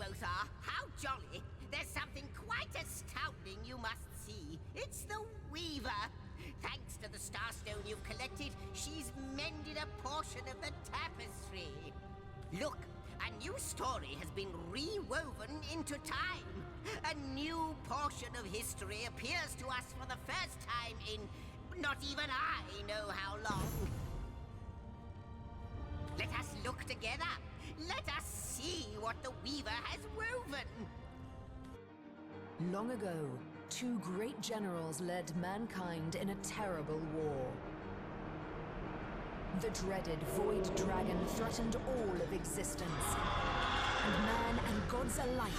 both are. How jolly. There's something quite astounding you must see. It's the Weaver. Thanks to the Starstone you've collected, she's mended a portion of the tapestry. Look, a new story has been rewoven into time. A new portion of history appears to us for the first time in not even I know how long. Let us look together. Let us see what the Weaver has woven. Long ago, two great generals led mankind in a terrible war. The dreaded Void Dragon threatened all of existence, and man and gods alike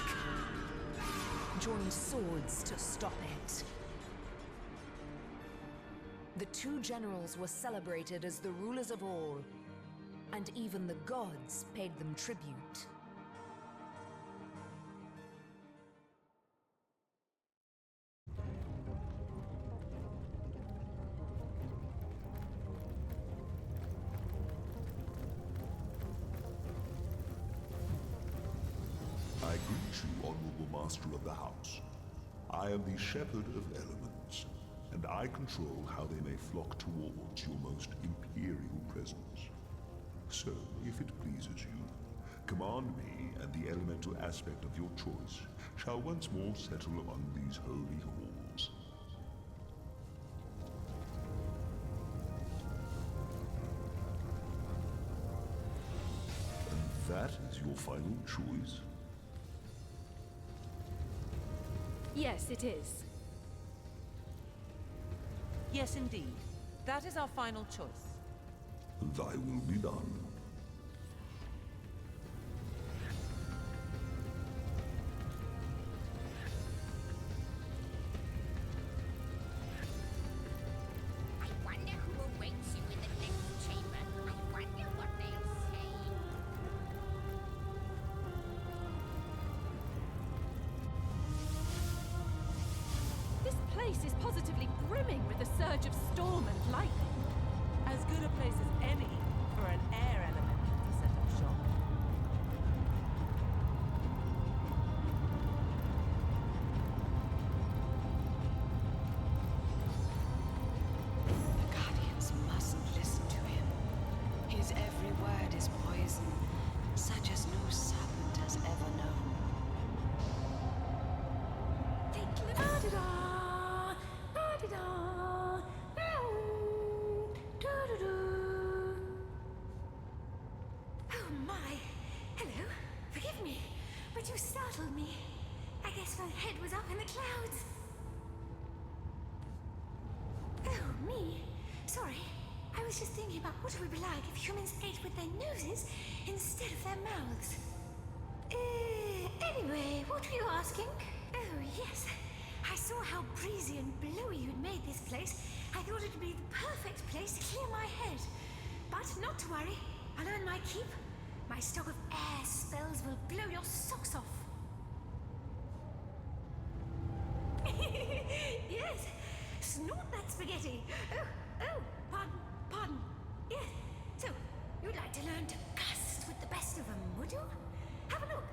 joined swords to stop it. The two generals were celebrated as the rulers of all, and even the gods paid them tribute. I greet you, Honorable Master of the House. I am the Shepherd of Elements, and I control how they may flock towards your most imperial presence. So, if it pleases you, command me, and the elemental aspect of your choice shall once more settle among these holy halls. And that is your final choice? Yes, it is. Yes, indeed. That is our final choice. Thy will be done. I wonder who awaits you in the next chamber. I wonder what they'll say. This place is positively brimming with a surge of storm and lightning. As good a place as any for an air elemental to set up shop. The Guardians mustn't listen to him. His every word is poison, such as no serpent has ever known. Da-da-da! Da-da-da! Da-da-da! Oh my! Hello. Forgive me, but you startled me. I guess my head was up in the clouds. Oh, me? Sorry. I was just thinking about what it would be like if humans ate with their noses instead of their mouths. Anyway, what were you asking? Oh, yes. I saw how breezy and blowy you'd made this place. I thought it'd be the perfect place to clear my head. But not to worry. I'll earn my keep. My stock of air spells will blow your socks off. Yes. Snort that spaghetti. Oh, pardon. Yes. So, you'd like to learn to gust with the best of them, would you? Have a look.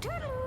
Toodaloo!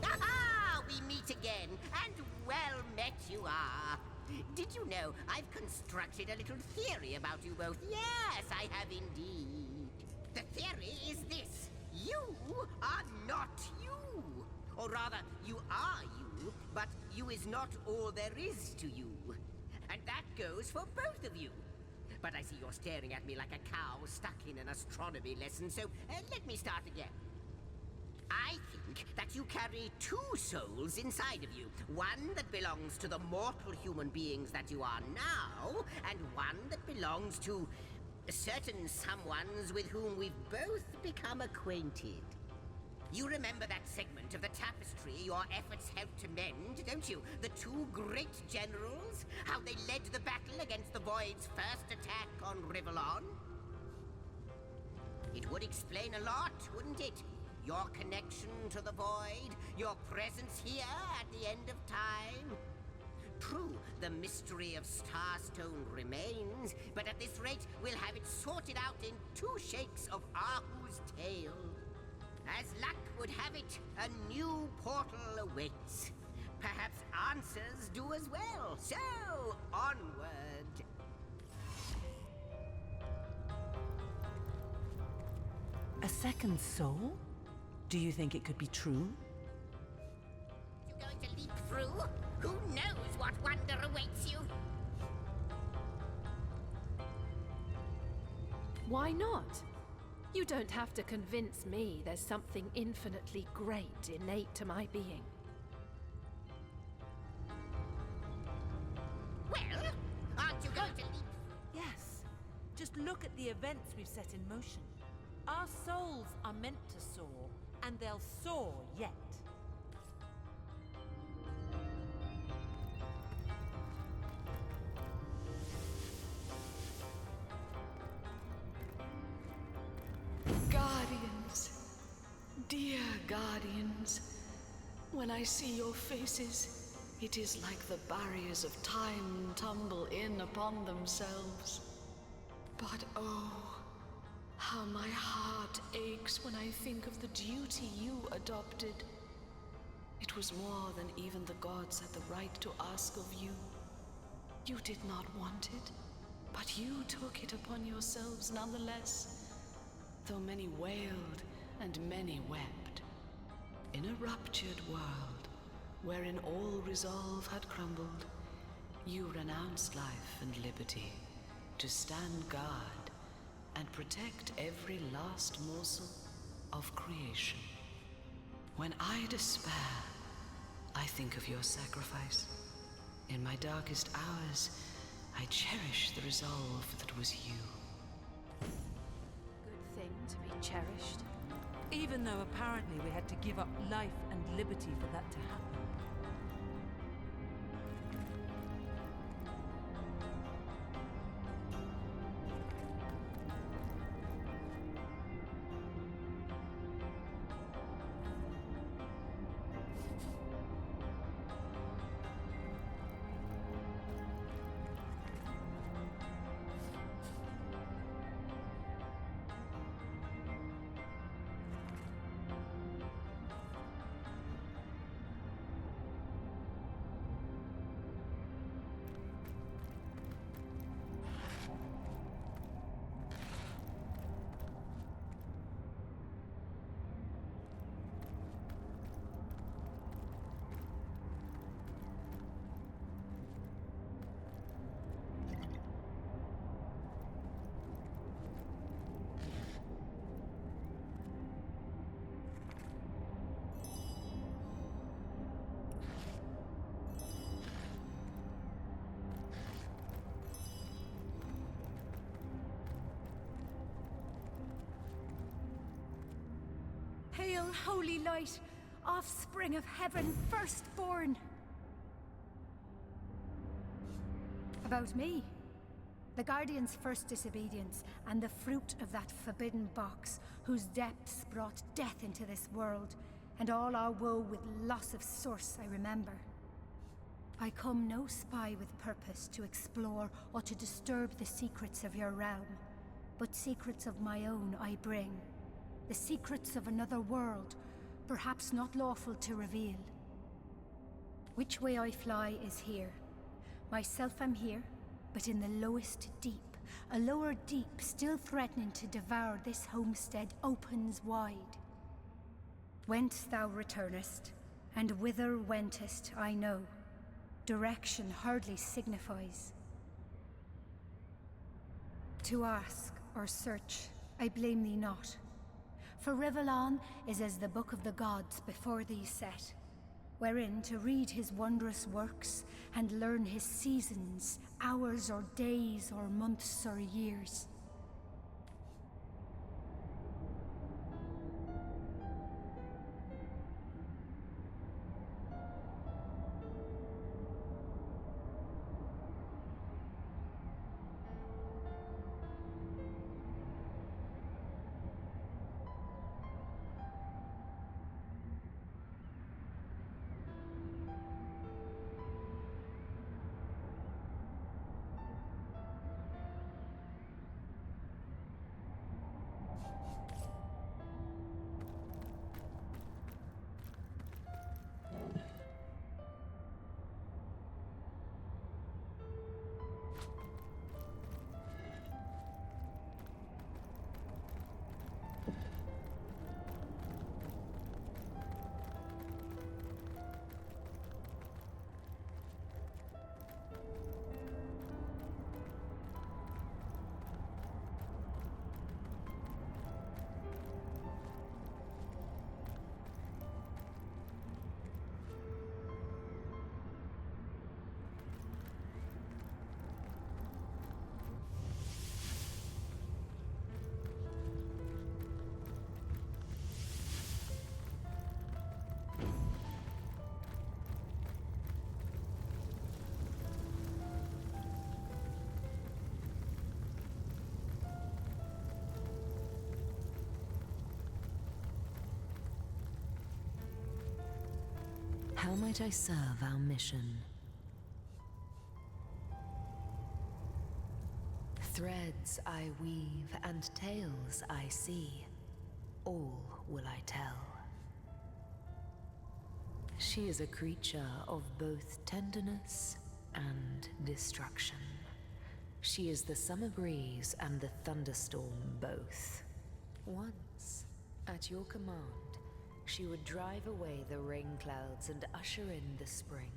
Aha! We meet again, and well met you are. Did you know I've constructed a little theory about you both? Yes, I have indeed. The theory is this. You are not you. Or rather, you are you, but you is not all there is to you. And that goes for both of you. But I see you're staring at me like a cow stuck in an astronomy lesson, so let me start again. I think that you carry two souls inside of you. One that belongs to the mortal human beings that you are now, and one that belongs to certain someones with whom we've both become acquainted. You remember that segment of the tapestry your efforts helped to mend, don't you? The two great generals? How they led the battle against the Void's first attack on Rivellon? It would explain a lot, wouldn't it? Your connection to the Void, your presence here at the end of time. True, the mystery of Starstone remains, but at this rate, we'll have it sorted out in 2 shakes of Ahu's tail. As luck would have it, a new portal awaits. Perhaps answers do as well. So, onward. A second soul? Do you think it could be true? You going to leap through? Who knows what wonder awaits you? Why not? You don't have to convince me there's something infinitely great innate to my being. Well, aren't you going to leap? Yes. Just look at the events we've set in motion. Our souls are meant to soar, and they'll soar yet. Guardians, dear guardians, when I see your faces, it is like the barriers of time tumble in upon themselves. But oh, how my heart aches when I think of the duty you adopted. It was more than even the gods had the right to ask of you. You did not want it, but you took it upon yourselves nonetheless. Though many wailed and many wept. In a ruptured world, wherein all resolve had crumbled, you renounced life and liberty to stand guard and protect every last morsel of creation. When I despair, I think of your sacrifice. In my darkest hours, I cherish the resolve that was you. Good thing to be cherished. Even though apparently we had to give up life and liberty for that to happen. eternal holy light, offspring of heaven, firstborn. About me. The Guardian's first disobedience, and the fruit of that forbidden box, whose depths brought death into this world, and all our woe with loss of source, I remember. I come no spy with purpose to explore or to disturb the secrets of your realm, but secrets of my own I bring. The secrets of another world, perhaps not lawful to reveal. Which way I fly is here. Myself am here, but in the lowest deep, a lower deep still threatening to devour this homestead opens wide. Whence thou returnest, and whither wentest, I know. Direction hardly signifies. To ask or search, I blame thee not. For Rivellon is as the book of the gods before thee set, wherein to read his wondrous works and learn his seasons, hours or days or months or years. How might I serve our mission? Threads I weave and tales I see, all will I tell. She is a creature of both tenderness and destruction. She is the summer breeze and the thunderstorm both. Once, at your command, she would drive away the rain clouds and usher in the spring.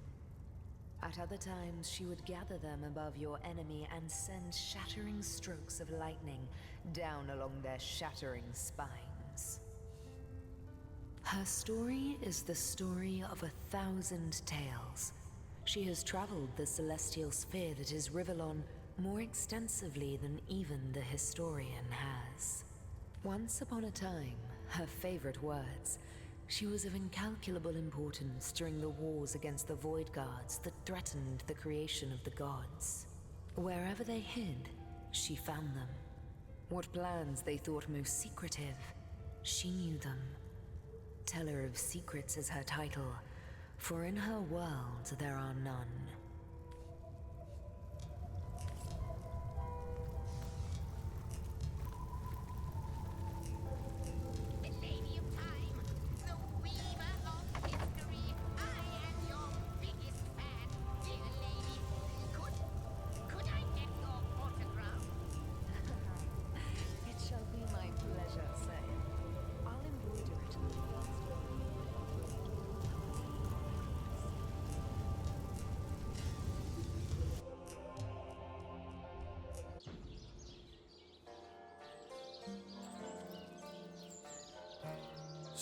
At other times, she would gather them above your enemy and send shattering strokes of lightning down along their shattering spines. Her story is the story of 1,000 tales. She has traveled the celestial sphere that is Rivellon more extensively than even the historian has. Once upon a time, her favorite words, she was of incalculable importance during the wars against the Void Guards that threatened the creation of the gods. Wherever they hid, she found them. What plans they thought most secretive, she knew them. Teller of Secrets is her title, for in her world there are none.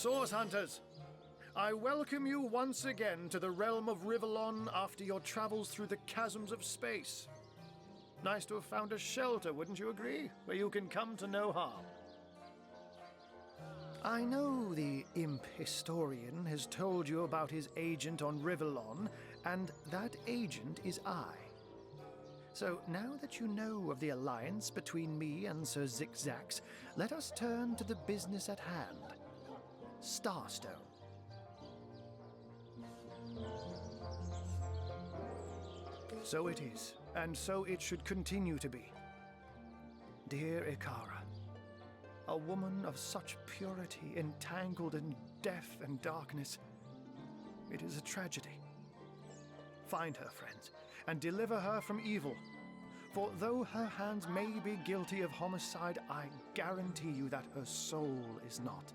Source Hunters, I welcome you once again to the realm of Rivellon after your travels through the chasms of space. Nice to have found a shelter, wouldn't you agree? Where you can come to no harm. I know the imp historian has told you about his agent on Rivellon, and that agent is I. So now that you know of the alliance between me and Sir Zigzax, let us turn to the business at hand. Starstone. So it is, and so it should continue to be. Dear Ikara, a woman of such purity entangled in death and darkness, it is a tragedy. Find her, friends, and deliver her from evil. For though her hands may be guilty of homicide, I guarantee you that her soul is not.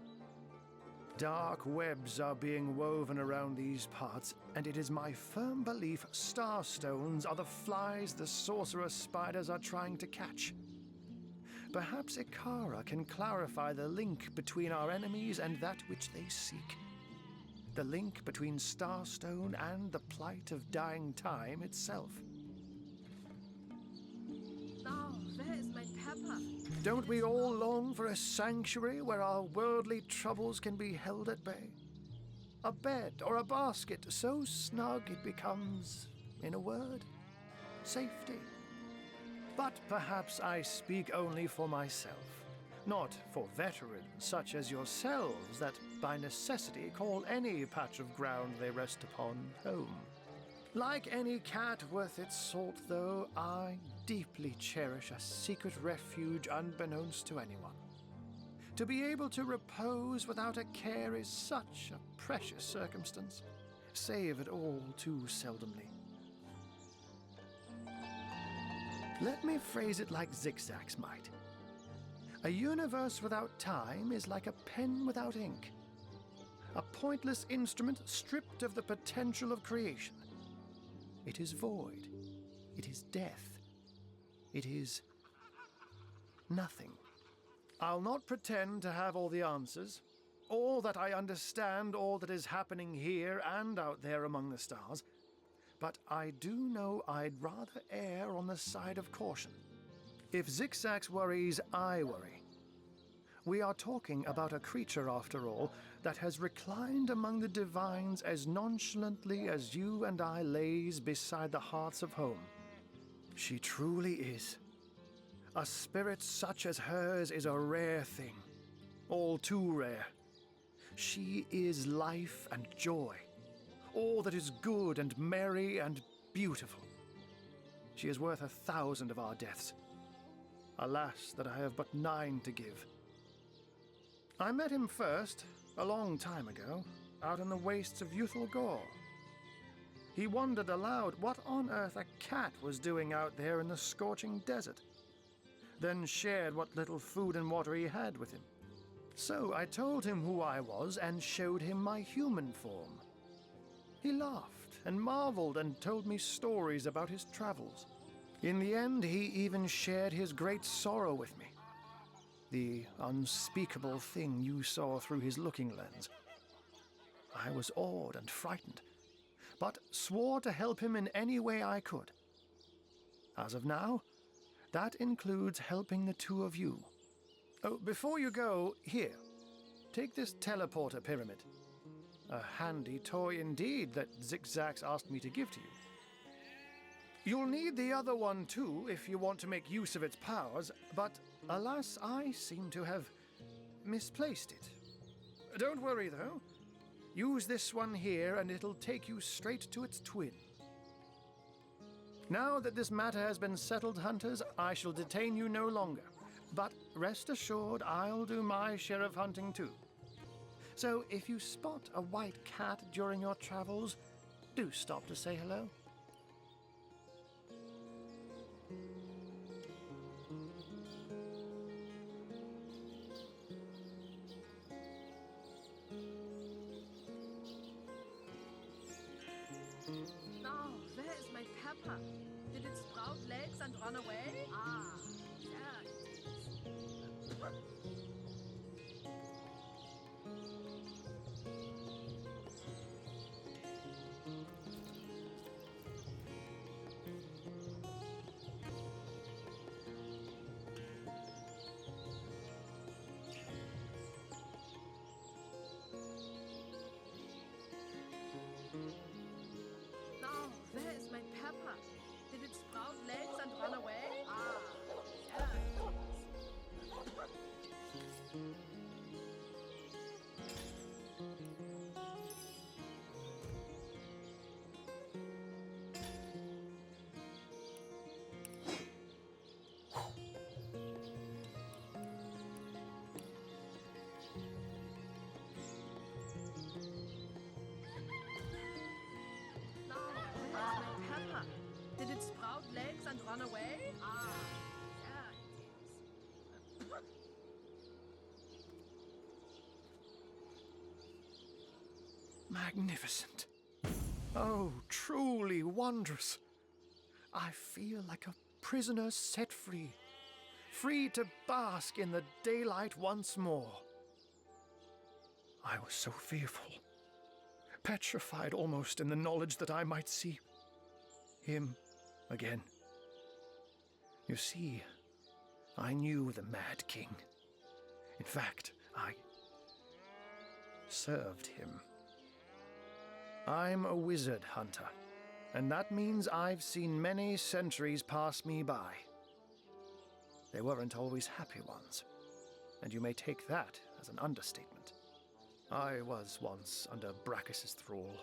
Dark webs are being woven around these parts, and it is my firm belief starstones are the flies the sorcerer spiders are trying to catch. Perhaps Ikara can clarify the link between our enemies and that which they seek. The link between Starstone and the plight of dying time itself. Oh, where is my pepper? Don't we all long for a sanctuary where our worldly troubles can be held at bay? A bed or a basket so snug it becomes, in a word, safety. But perhaps I speak only for myself, not for veterans such as yourselves that by necessity call any patch of ground they rest upon home. Like any cat worth its salt, though, I deeply cherish a secret refuge unbeknownst to anyone. To be able to repose without a care is such a precious circumstance, save it all too seldomly. Let me phrase it like Zigzax might. A universe without time is like a pen without ink. A pointless instrument stripped of the potential of creation. It is void. It is death. It is nothing. I'll not pretend to have all the answers, or that I understand all that is happening here and out there among the stars. But I do know I'd rather err on the side of caution. If Zigzax worries, I worry. We are talking about a creature, after all, that has reclined among the divines as nonchalantly as you and I lays beside the hearths of home. She truly is. A spirit such as hers is a rare thing, all too rare. She is life and joy. All that is good and merry and beautiful. She is worth 1,000 of our deaths. Alas, that I have but 9 to give. I met him first, a long time ago, out in the wastes of Youthful Gore. He wondered aloud what on earth a cat was doing out there in the scorching desert, then shared what little food and water he had with him. So I told him who I was and showed him my human form. He laughed and marveled and told me stories about his travels. In the end, he even shared his great sorrow with me. The unspeakable thing you saw through his looking lens. I was awed and frightened, but swore to help him in any way I could. As of now, that includes helping the 2 of you. Oh, before you go, here, take this teleporter pyramid. A handy toy indeed that Zigzax asked me to give to you. You'll need the other one too if you want to make use of its powers, but alas, I seem to have misplaced it. Don't worry though. Use this one here and it'll take you straight to its twin. Now that this matter has been settled, hunters, I shall detain you no longer. But rest assured, I'll do my share of hunting too. So if you spot a white cat during your travels, do stop to say hello. Oh, where is my pepper? Did it sprout legs and run away? Ah, there it is. where is my pepper? Did it sprout legs and run away? Did it sprout legs and run away? There it is. Magnificent. Oh, truly wondrous. I feel like a prisoner set free, free to bask in the daylight once more. I was so fearful, petrified almost in the knowledge that I might see him again. You see, I knew the Mad King. In fact, I served him. I'm a wizard hunter, and that means I've seen many centuries pass me by. They weren't always happy ones, and you may take that as an understatement. I was once under Brachus's thrall,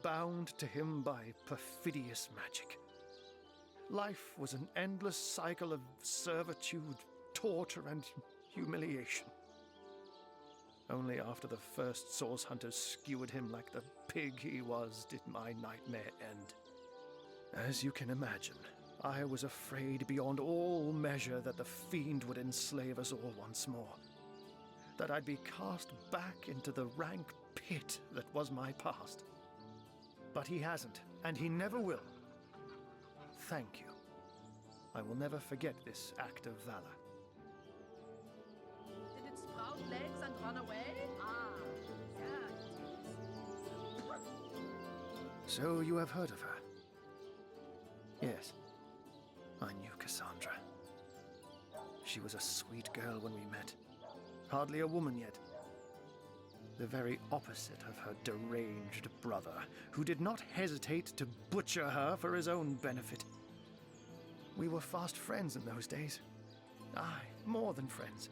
bound to him by perfidious magic. Life was an endless cycle of servitude, torture, and humiliation. Only after the first source hunters skewered him like the pig he was did my nightmare end. As you can imagine, I was afraid beyond all measure that the fiend would enslave us all once more. That I'd be cast back into the rank pit that was my past. But he hasn't, and he never will. Thank you. I will never forget this act of valor. Did it sprout legs and run away? There it is. So you have heard of her? Yes. I knew Cassandra. She was a sweet girl when we met. Hardly a woman yet. The very opposite of her deranged brother, who did not hesitate to butcher her for his own benefit. We were fast friends in those days. Aye, more than friends.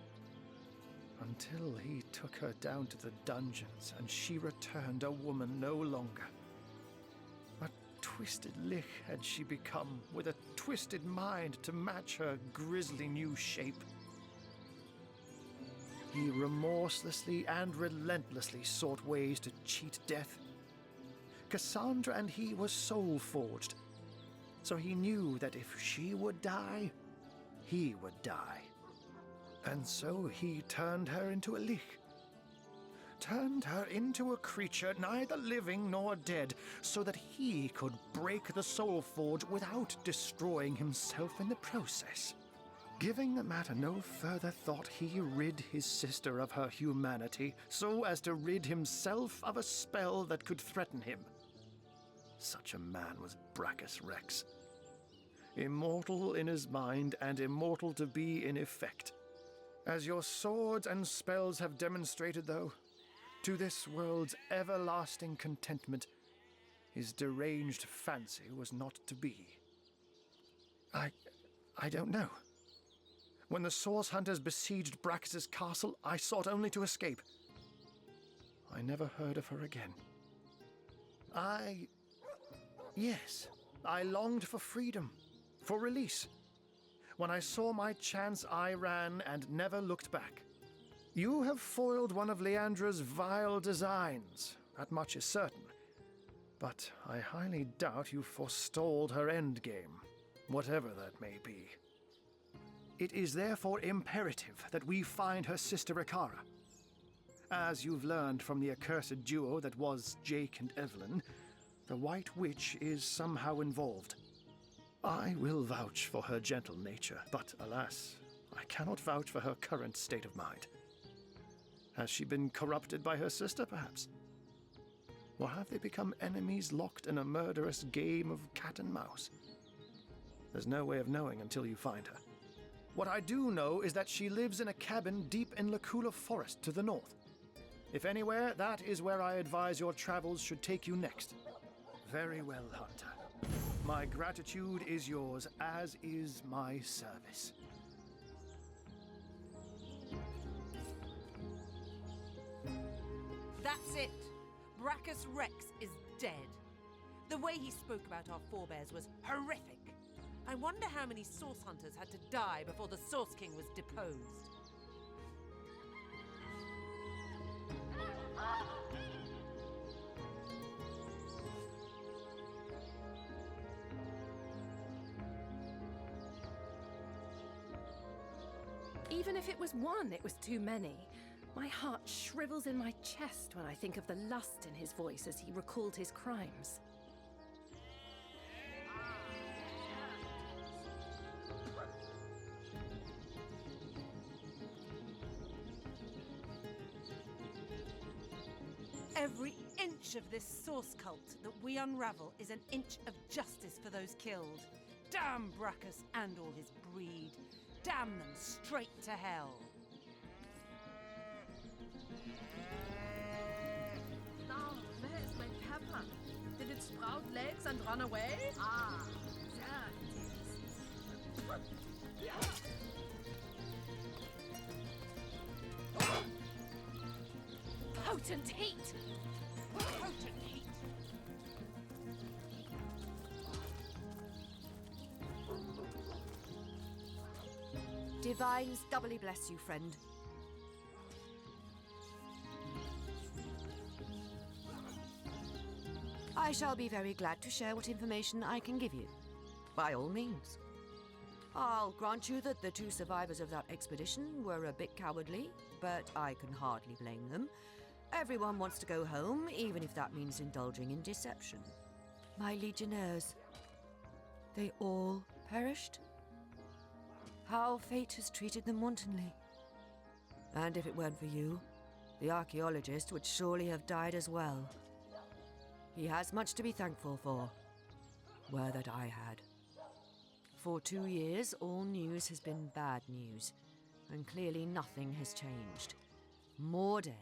Until he took her down to the dungeons and she returned a woman no longer. A twisted lich had she become, with a twisted mind to match her grisly new shape. He remorselessly and relentlessly sought ways to cheat death. Cassandra and he were soul-forged, so he knew that if she would die, he would die. And so he turned her into a lich. Turned her into a creature neither living nor dead, so that he could break the soul forge without destroying himself in the process. Giving the matter no further thought, he rid his sister of her humanity, so as to rid himself of a spell that could threaten him. Such a man was Brachus Rex. Immortal in his mind and immortal to be in effect. As your swords and spells have demonstrated, though, to this world's everlasting contentment, his deranged fancy was not to be. I don't know. When the Source Hunters besieged Brachus's castle, I sought only to escape. I never heard of her again. Yes, I longed for freedom, for release. When I saw my chance, I ran and never looked back. You have foiled one of Leandra's vile designs, that much is certain. But I highly doubt you forestalled her endgame, whatever that may be. It is therefore imperative that we find her sister Ikara. As you've learned from the accursed duo that was Jake and Evelyn, the White Witch is somehow involved. I will vouch for her gentle nature, but alas, I cannot vouch for her current state of mind. Has she been corrupted by her sister, perhaps? Or have they become enemies locked in a murderous game of cat and mouse? There's no way of knowing until you find her. What I do know is that she lives in a cabin deep in Lacula Forest to the north. If anywhere, that is where I advise your travels should take you next. Very well, Hunter. My gratitude is yours, as is my service. That's it. Brachus Rex is dead. The way he spoke about our forebears was horrific. I wonder how many Source Hunters had to die before the Source King was deposed. Even if it was one, it was too many. My heart shrivels in my chest when I think of the lust in his voice as he recalled his crimes. Every inch of this Source cult that we unravel is an inch of justice for those killed. Damn Brachus and all his breed. Damn them straight to hell. Now, where is my pepper? Did it sprout legs and run away? Ah, there it is. Potent heat! Potent heat! Divines doubly bless you, friend. I shall be very glad to share what information I can give you. By all means. I'll grant you that the two survivors of that expedition were a bit cowardly, but I can hardly blame them. Everyone wants to go home, even if that means indulging in deception. My legionnaires, they all perished? How fate has treated them wantonly. And if it weren't for you, the archaeologist would surely have died as well. He has much to be thankful for. Were that I had. For 2 years, all news has been bad news, and clearly nothing has changed. More dead,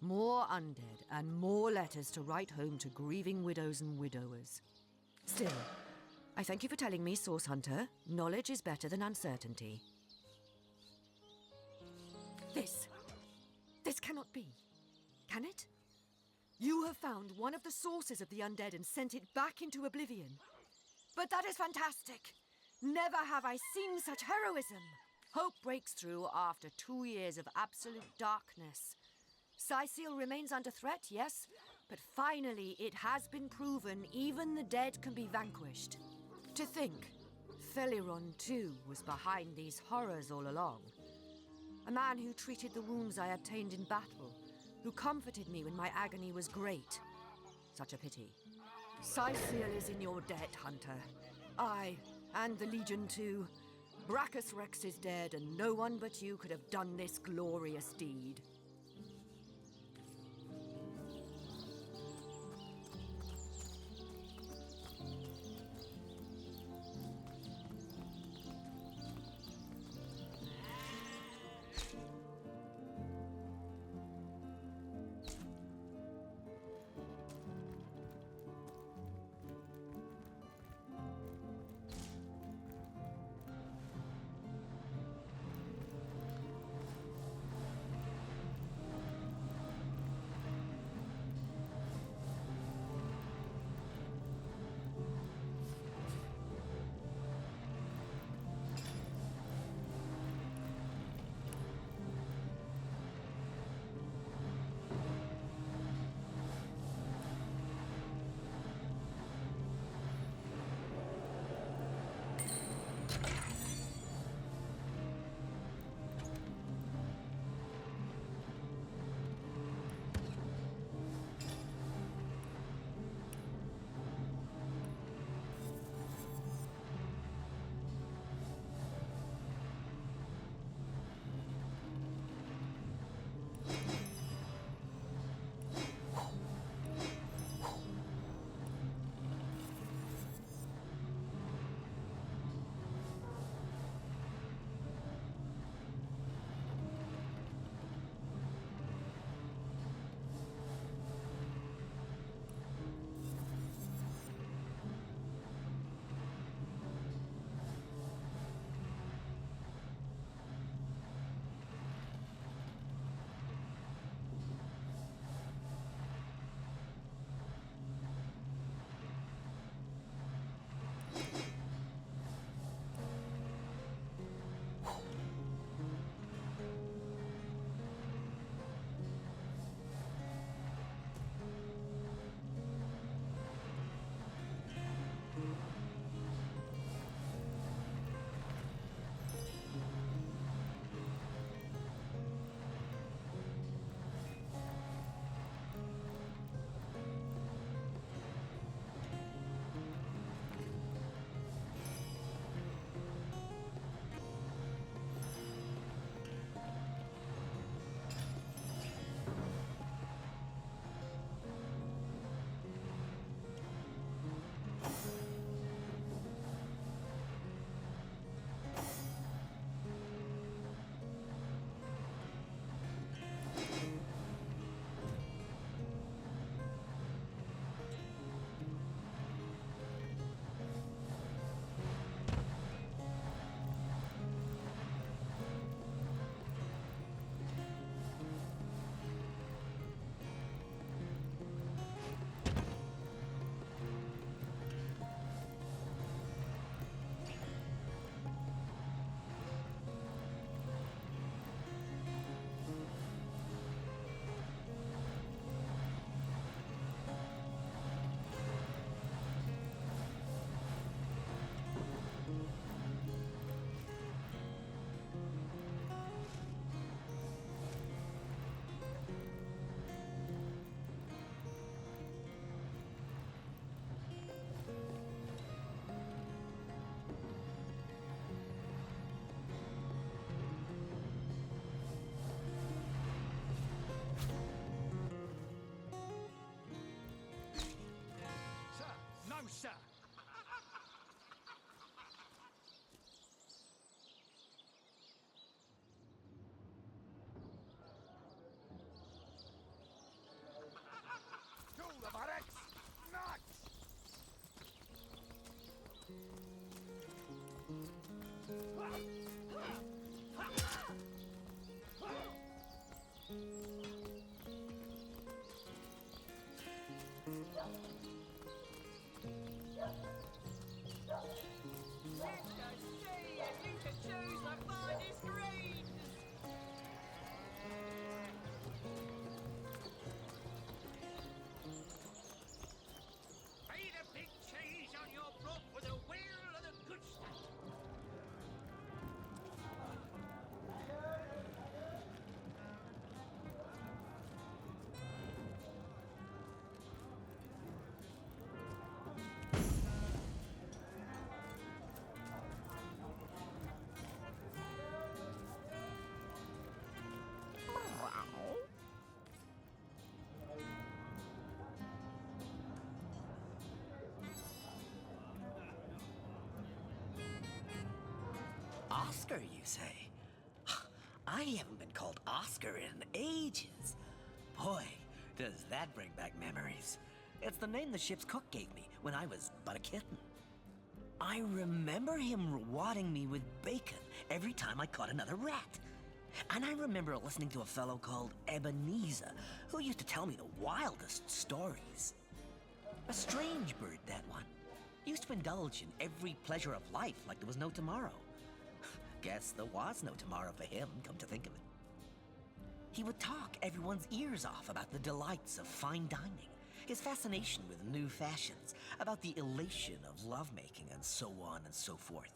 more undead, and more letters to write home to grieving widows and widowers. Still, I thank you for telling me, Source Hunter. Knowledge is better than uncertainty. This cannot be. Can it? You have found one of the sources of the undead and sent it back into oblivion. But that is fantastic. Never have I seen such heroism. Hope breaks through after 2 years of absolute darkness. Sicil remains under threat, yes, but finally it has been proven even the dead can be vanquished. To think, Feliron too was behind these horrors all along. A man who treated the wounds I obtained in battle, who comforted me when my agony was great. Such a pity. Sicil is in your debt, Hunter. I, and the Legion too. Brachus Rex is dead, and no one but you could have done this glorious deed. Oscar, you say? I haven't been called Oscar in ages. Boy, does that bring back memories. It's the name the ship's cook gave me when I was but a kitten. I remember him rewarding me with bacon every time I caught another rat. And I remember listening to a fellow called Ebenezer, who used to tell me the wildest stories. A strange bird, that one. Used to indulge in every pleasure of life like there was no tomorrow. Guess there was no tomorrow for him, come to think of it. He would talk everyone's ears off about the delights of fine dining, his fascination with new fashions, about the elation of lovemaking, and so on and so forth.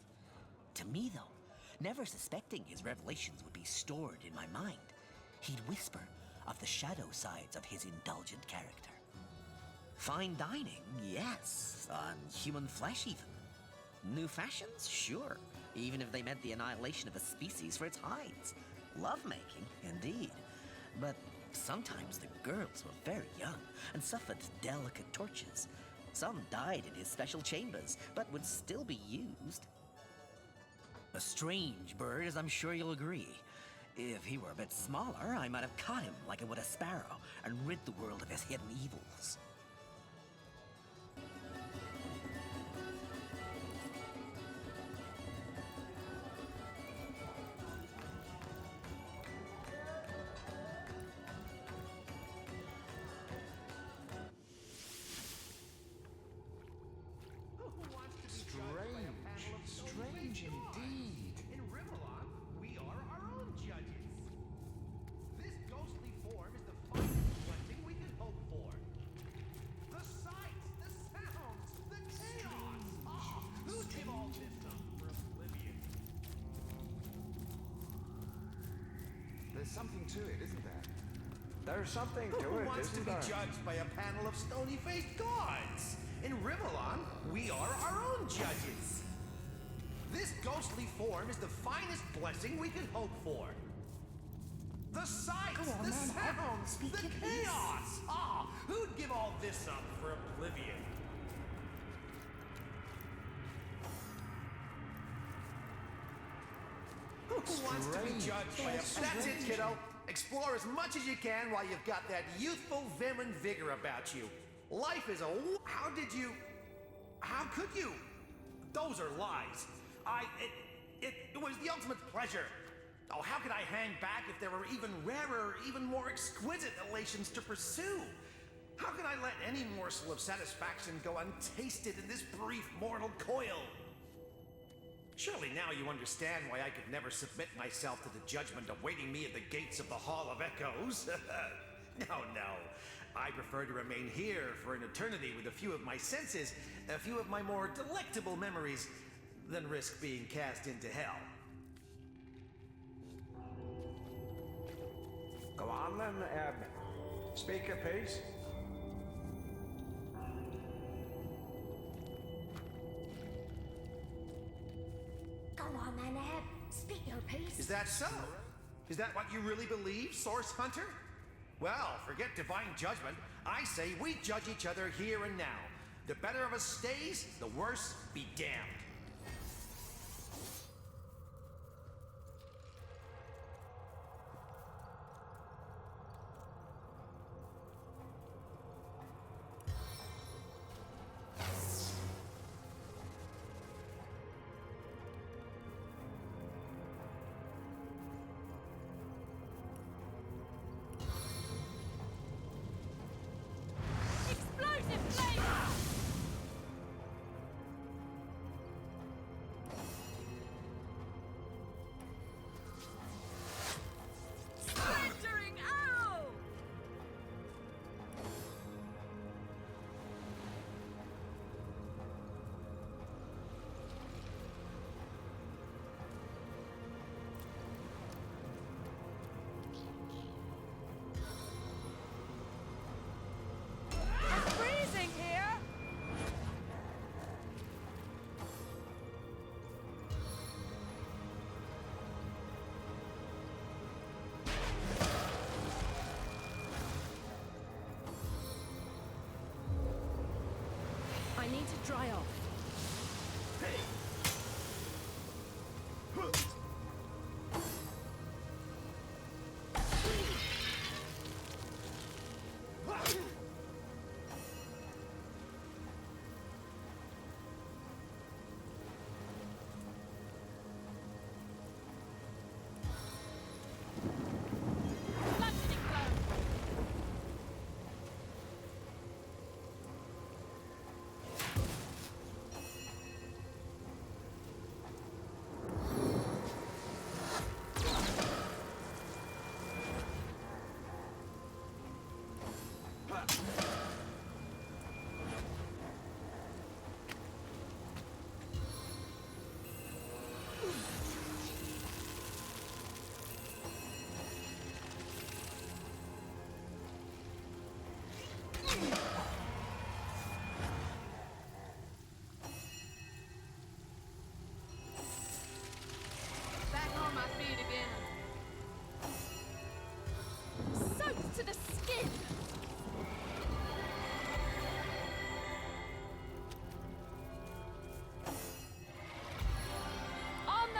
To me, though, never suspecting his revelations would be stored in my mind, he'd whisper of the shadow sides of his indulgent character. Fine dining, yes, on human flesh even. New fashions, sure, even if they meant the annihilation of a species for its hides. Lovemaking, indeed. But sometimes the girls were very young and suffered delicate tortures. Some died in his special chambers, but would still be used. A strange bird, as I'm sure you'll agree. If he were a bit smaller, I might have caught him like I would a sparrow and rid the world of his hidden evils. Strange indeed. In Riverlon, we are our own judges. This ghostly form is the finest blessing we could hope for. The sights, the sounds, the chaos. Ah, who'd give all this up for oblivion? There's something to it, isn't there? There's something to Who it, wants to isn't be there? judged by a panel of stony-faced gods? In Riverlon, we are our own judges. This ghostly form is the finest blessing we could hope for. The sights, the sounds, the chaos. Ah, who'd give all this up for oblivion? Who wants to be judged by a... That's it, kiddo. Explore as much as you can while you've got that youthful vim and vigor about you. Life is a... How did you... How could you? Those are lies. It was the ultimate pleasure. Oh, how could I hang back if there were even rarer, even more exquisite elations to pursue? How can I let any morsel of satisfaction go untasted in this brief mortal coil? Surely now you understand why I could never submit myself to the judgment awaiting me at the gates of the Hall of Echoes. No. I prefer to remain here for an eternity with a few of my senses, a few of my more delectable memories, than risk being cast into hell. Go on then, speak a piece. Go on then, Eb. Speak your piece. Is that so? Is that what you really believe, Source Hunter? Well, forget divine judgment. I say we judge each other here and now. The better of us stays, the worse be damned. Explosive flame! Splintering arrow! It's freezing here! I need to dry off.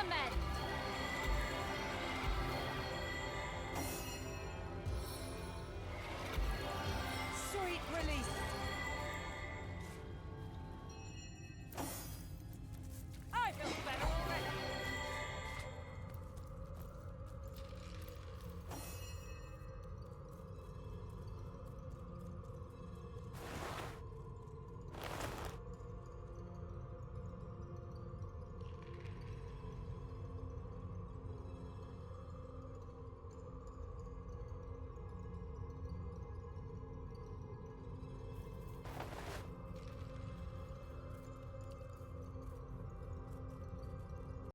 men!